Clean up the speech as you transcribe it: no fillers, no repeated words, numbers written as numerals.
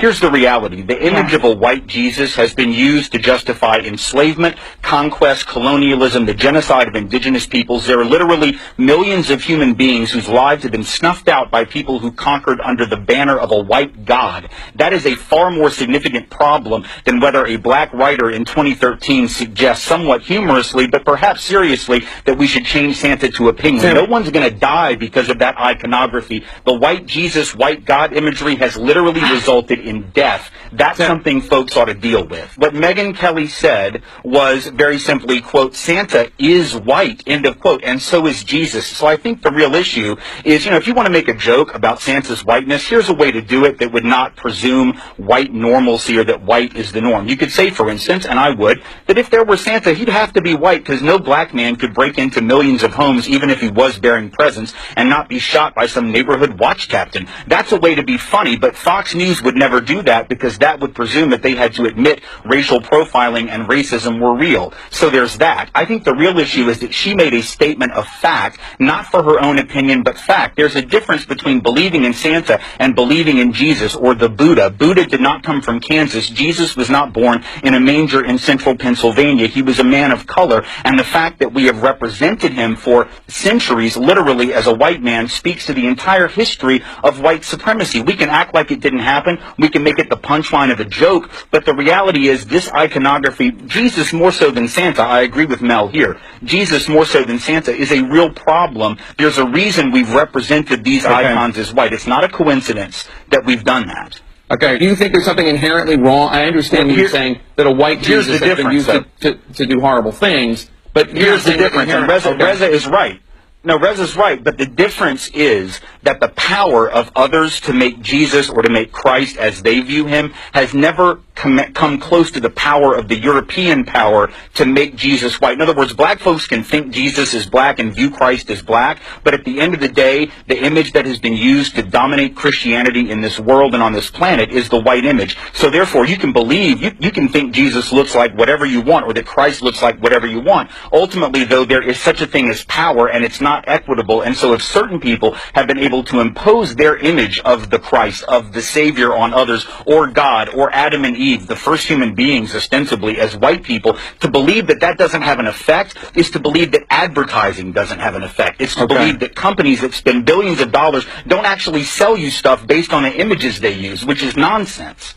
Here's the reality. The image of a white Jesus has been used to justify enslavement, conquest, colonialism, the genocide of indigenous peoples. There are literally millions of human beings whose lives have been snuffed out by people who conquered under the banner of a white god. That is a far more significant problem than whether a black writer in 2013 suggests somewhat humorously, but perhaps seriously, that we should change Santa to a penguin. No one's going to die because of that iconography. The white Jesus, white God imagery has literally resulted in death. That's something folks ought to deal with. What Megyn Kelly said was very simply, quote, Santa is white, end of quote, and so is Jesus. So I think the real issue is, if you want to make a joke about Santa's whiteness, here's a way to do it that would not presume white normalcy or that white is the norm. You could say, for instance, and I would, that if there were Santa, he'd have to be white because no black man could break into millions of homes even if he was bearing presents and not be shot by some neighborhood watch captain. That's a way to be funny, but Fox News would never do that because that would presume that they had to admit racial profiling and racism were real. So there's that. I think the real issue is that she made a statement of fact, not for her own opinion, but fact. There's a difference between believing in Santa and believing in Jesus or the Buddha. Buddha did not come from Kansas. Jesus was not born in a manger in central Pennsylvania. He was a man of color, and the fact that we have represented him for centuries, literally as a white man, speaks to the entire history of white supremacy. We can act like it didn't happen. We can make it the punchline of a joke, but the reality is this iconography, Jesus more so than Santa, I agree with Mel here, Jesus more so than Santa is a real problem. There's a reason we've represented these icons as white. It's not a coincidence that we've done that. Okay, do you think there's something inherently wrong? I understand you saying that a white Jesus has been used to do horrible things, but here's the difference, and Reza is right. No, Reza's right, but the difference is that the power of others to make Jesus or to make Christ as they view him has never come close to the power of the European power to make Jesus white. In other words, black folks can think Jesus is black and view Christ as black, but at the end of the day, the image that has been used to dominate Christianity in this world and on this planet is the white image. So therefore, you can believe, you can think Jesus looks like whatever you want or that Christ looks like whatever you want. Ultimately, though, there is such a thing as power, and it's not equitable. And so if certain people have been able to impose their image of the Christ, of the Savior on others, or God, or Adam and Eve, the first human beings ostensibly as white people, to believe that that doesn't have an effect is to believe that advertising doesn't have an effect. It's to believe that companies that spend billions of dollars don't actually sell you stuff based on the images they use, which is nonsense.